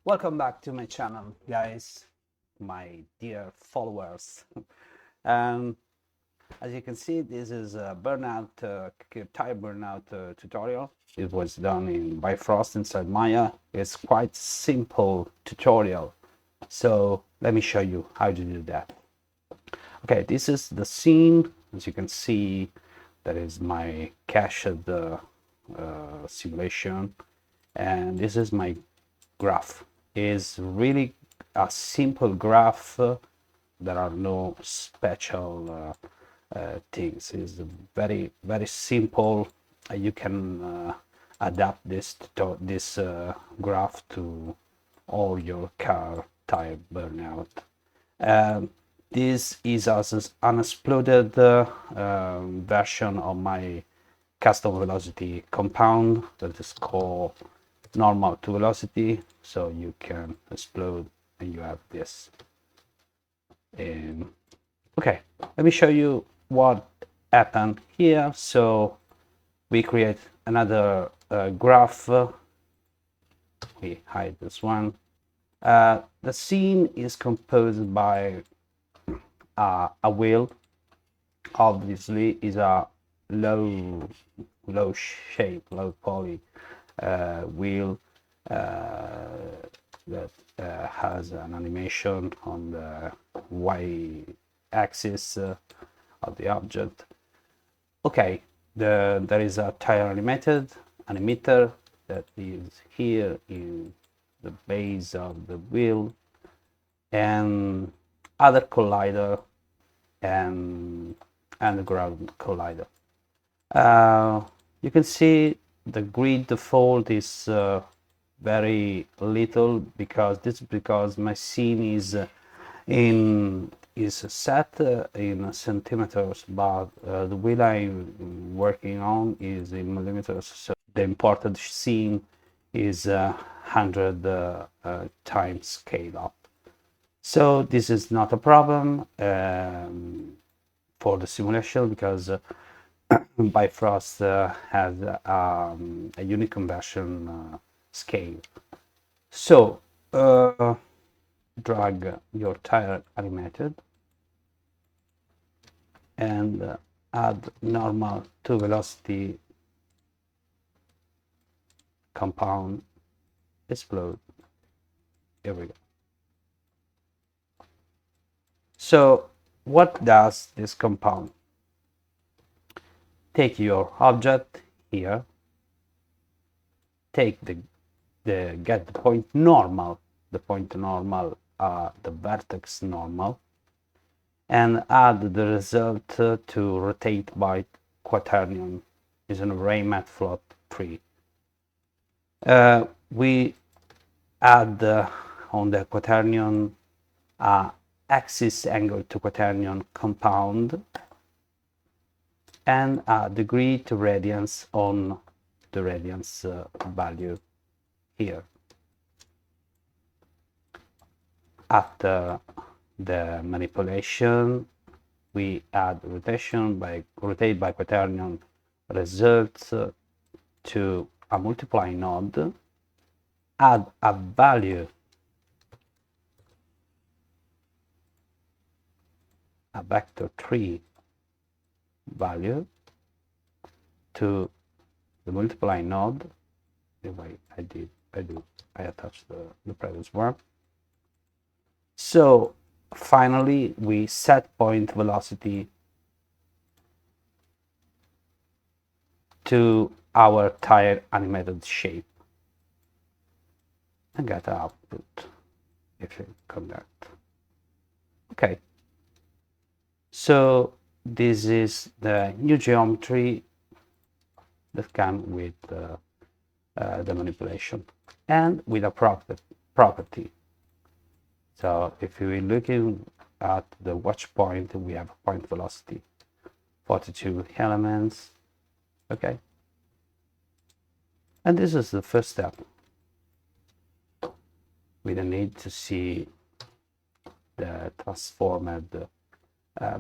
Welcome back to my channel, guys, my dear followers. um, as you can see, this is a burnout, tire burnout tutorial. It was done in Bifrost inside Maya. It's quite simple tutorial, so let me show you how to do that. Okay, this is the scene. As you can see, that is my cached simulation, and this is my graph. Is really a simple graph. There are no special things. It's very simple. You can adapt this graph to all your car tire burnout. This is as an unexploded version of my custom velocity compound that is called normal to velocity, so you can explode and you have this. Okay, let me show you what happened here. So we create another graph. We hide this one. The scene is composed by a wheel. Obviously is a low shape, low poly wheel that has an animation on the y-axis of the object. Okay, there is a tyre animator that is here in the base of the wheel, and other collider and the ground collider. You can see the grid default is very little because my scene is set in centimeters, but the wheel I'm working on is in millimeters. So the imported scene is 100 times scale up. So this is not a problem for the simulation because Bifrost has a unit conversion scale. So drag your tire animated and add normal to velocity compound, explode. Here we go. So what does this compound? Take your object here, take get the point normal, the vertex normal, and add the result to rotate by quaternion. Is an array matplotlib 3. We add on the quaternion axis angle to quaternion compound and a degree to radians on the radians value here. After the manipulation, we add rotate by quaternion results to a multiply node, add a value, a vector 3 value to the multiply node. I attached the previous one. So finally we set point velocity to our tire animated shape and get an output if you conduct. Okay, so this is the new geometry that comes with the manipulation and with a property. So if we're looking at the watch point, we have a point velocity, 42 elements. Okay, and this is the first step. We don't need to see the transformed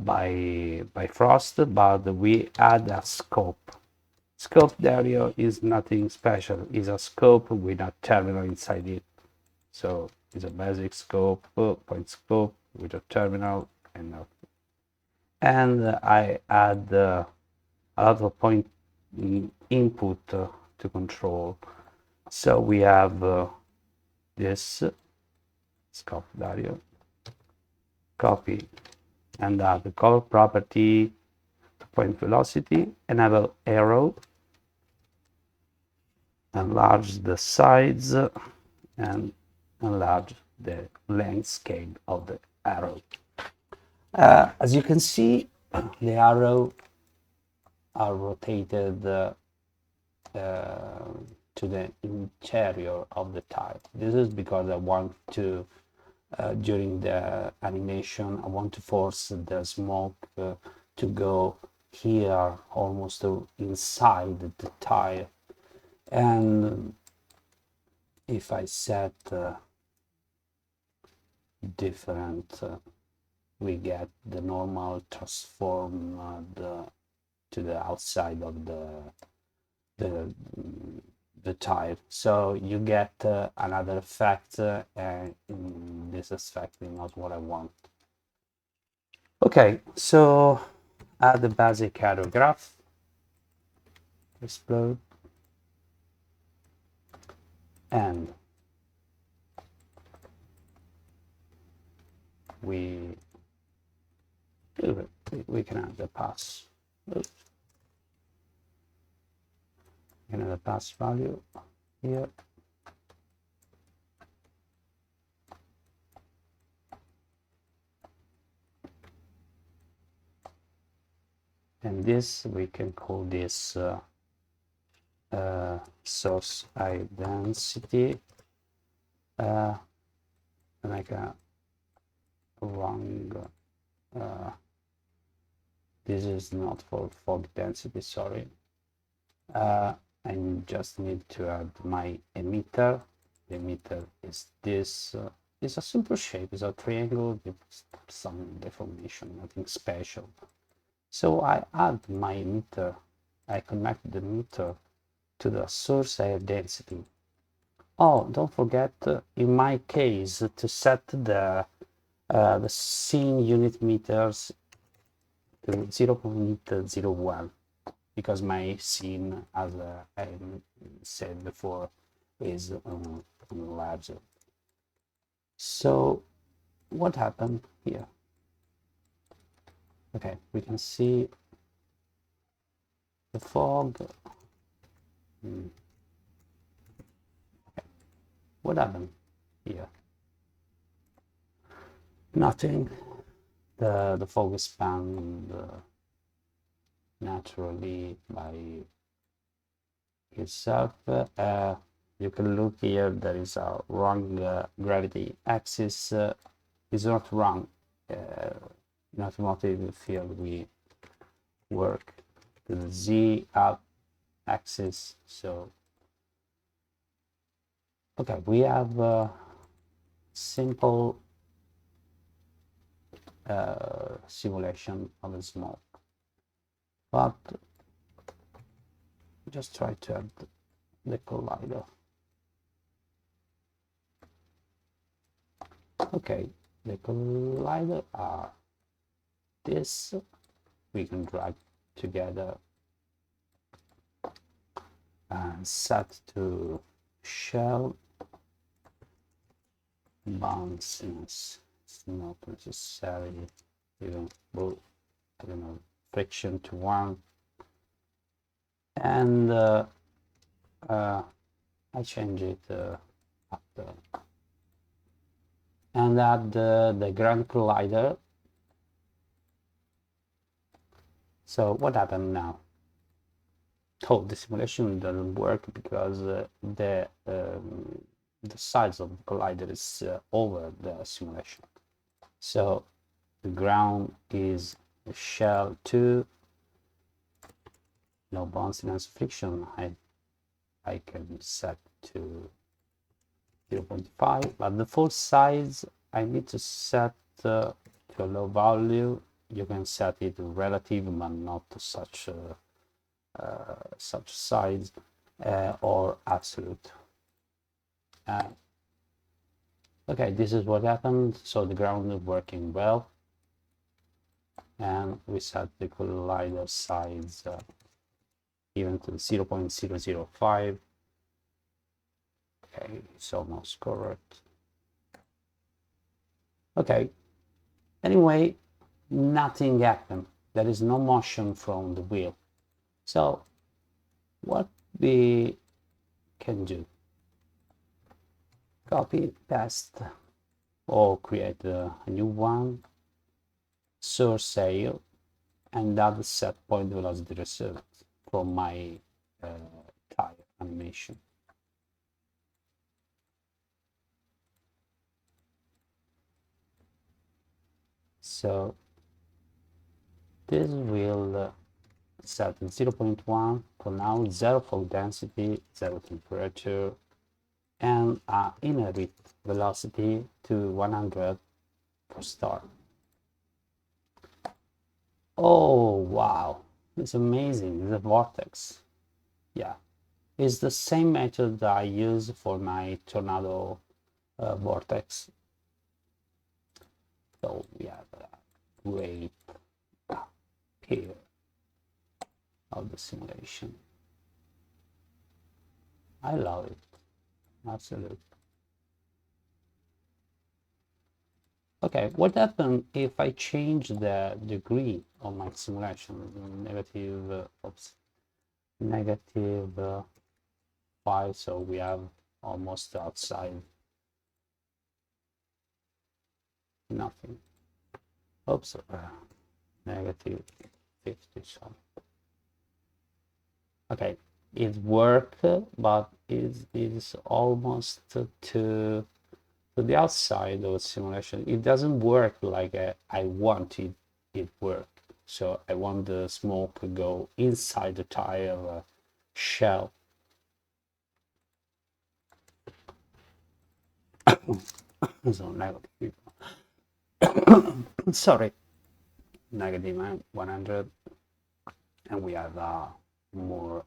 by Bifrost, but we add a scope. Scope area is nothing special, is a scope with a terminal inside it. So it's a basic scope, point scope with a terminal and I add a lot of point input to control. So we have this scope value, copy, and add the color property, point velocity, enable arrow, enlarge the sides, and enlarge the length scale of the arrow. As you can see, the arrow are rotated to the interior of the tyre. This is because I want to, during the animation, I want to force the smoke to go here, almost inside the tyre. And if I set different, we get the normal transform to the outside of the tyre. So you get another effect, and this effect is not what I want. Okay, so add the basic arrow graph, explode, and we can add the pass. Oops. We can add the pass value here. And this, we can call this source identity, like a wrong, this is not for fog density, sorry. I just need to add my emitter. The emitter is this, it's a simple shape, it's a triangle with some deformation, nothing special. So I add my emitter, I connect the emitter to the source air density. Oh, don't forget, in my case, to set the scene unit meters to 0.01, because my scene, as I said before, is larger. So what happened here? Okay, we can see the fog. Okay. What happened here? Nothing. The fog expand naturally by itself. You can look here, there is a wrong gravity axis. Is not wrong. In automotive field, we work to the Z up axis. So, okay, we have a simple simulation of a smoke, but just try to add the collider. Okay, the collider are this. We can drag together and set to shell bounciness. It's not necessary, even I don't know, friction to 1, and I change it after, and add the ground collider. So what happened now? Oh, the simulation doesn't work because the size of the collider is over the simulation. So the ground is shell 2, no bounciness friction. I can set to 0.5, but the full size I need to set to a low value. You can set it relative, but not to such size, or absolute. Okay, this is what happened. So the ground is working well, and we set the collider size even to 0.005. Okay, it's almost correct. Okay, anyway, nothing happened. There is no motion from the wheel. So what we can do, copy, paste, or create a new one, source sale, and add the set point velocity reserve from my tire animation. So this will set 0.1 for now, 0 for density, 0 temperature, and inherit velocity to 100 for start. Oh wow, it's amazing. It's a vortex. Yeah, it's the same method that I use for my tornado vortex. So we have a great here of the simulation. I love it, absolutely. Okay, what happens if I change the degree of my simulation? Negative, oops, negative 5, so we have almost outside nothing. Oops, negative 50, so. Okay, it worked, but it is almost to the outside of the simulation. It doesn't work like I want it work. So I want the smoke to go inside the tire shell. So negative. Sorry, negative 100, and we have more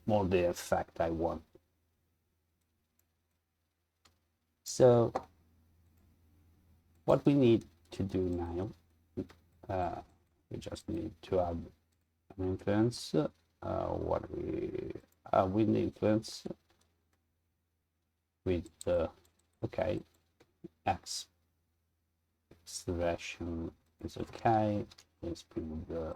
the effect I want. So what we need to do now, we just need to add an influence. What we need influence with okay, x acceleration is okay. Let's bring the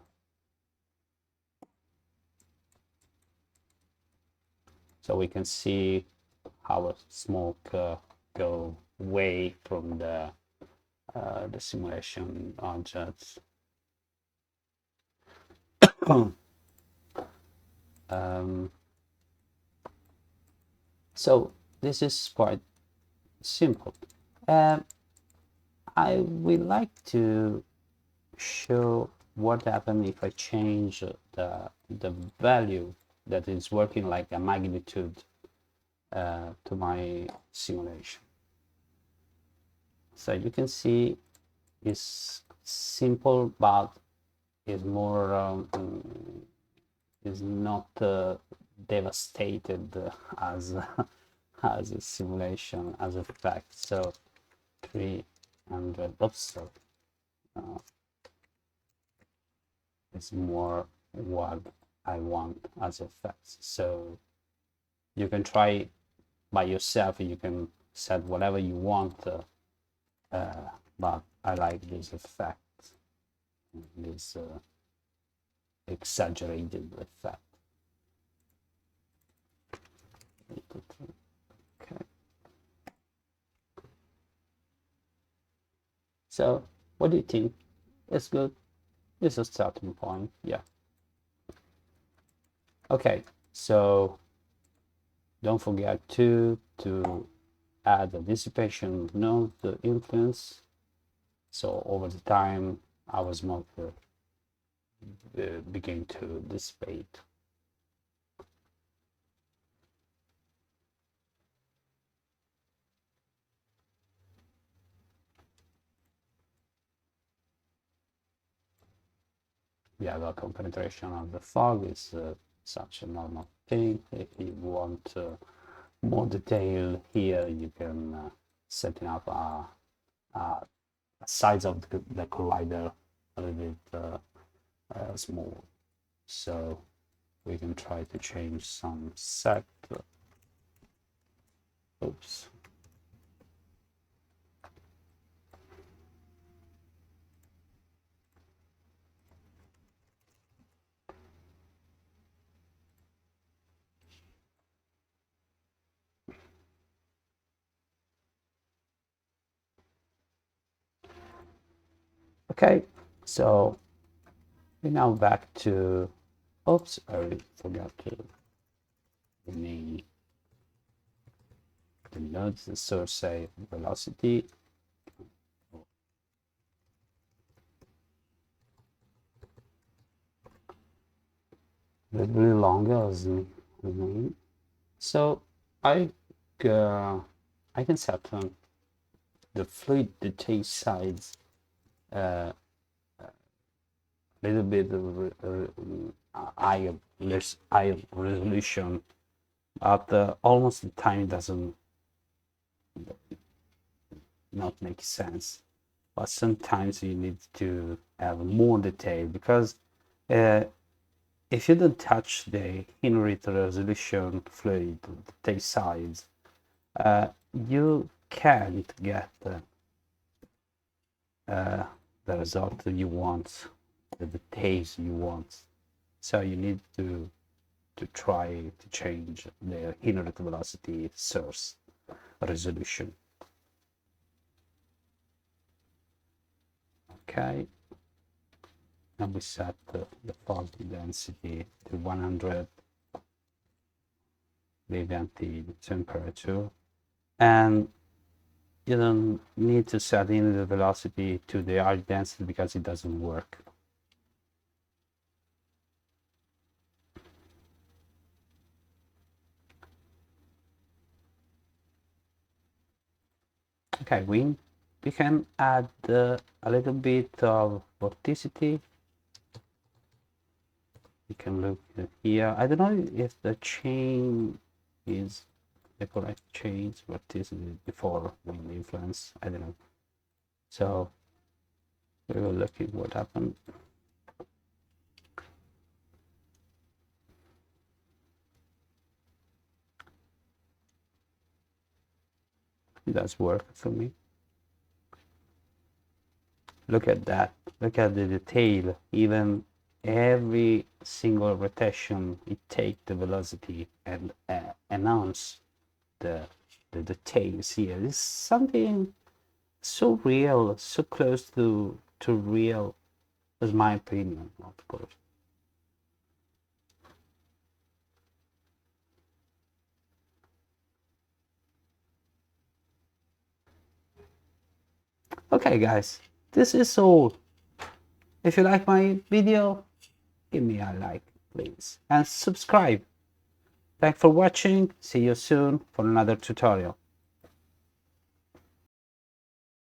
so we can see how smoke go away from the simulation objects. So this is quite simple. I would like to show what happens if I change the value that is working like a magnitude to my simulation. So you can see it's simple, but is more is not devastated as as a simulation as a fact. So 300 oops, is more what I want as effects. So you can try by yourself. You can set whatever you want, but I like this effect, this exaggerated effect. Okay. So what do you think? It's good. It's a starting point. Yeah. Okay. So don't forget to add the dissipation node, the influence. So over the time, our smoke begin to dissipate. Yeah, the concentration of the fog is such a normal thing. If you want more detail here, you can setting up a size of the collider a little bit small. So we can try to change some set. Oops. Okay, so we're now back to, oops, I forgot to rename the nodes, the source say velocity. A little bit longer as the name. So I can set the fluid detail size a little bit higher resolution, but almost the time it doesn't not make sense. But sometimes you need to have more detail, because if you don't touch the inlet resolution fluid detail size, you can't get the result you want, the details you want. So you need to try to change the inlet velocity source resolution. Okay, and we set the positive density to 100, the temperature, and you don't need to set in the velocity to the high density because it doesn't work. Okay, we can add a little bit of vorticity. You can look here. I don't know if the chain is the correct chain vorticity before wind influence. I don't know. So we will look at what happened. It does work for me. Look at that. Look at the detail. Even every single rotation, it takes the velocity and enhance the details here. It's something so real, so close to real, is my opinion, of course. Okay, guys, this is all. If you like my video, give me a like, please, and subscribe. Thanks for watching. See you soon for another tutorial.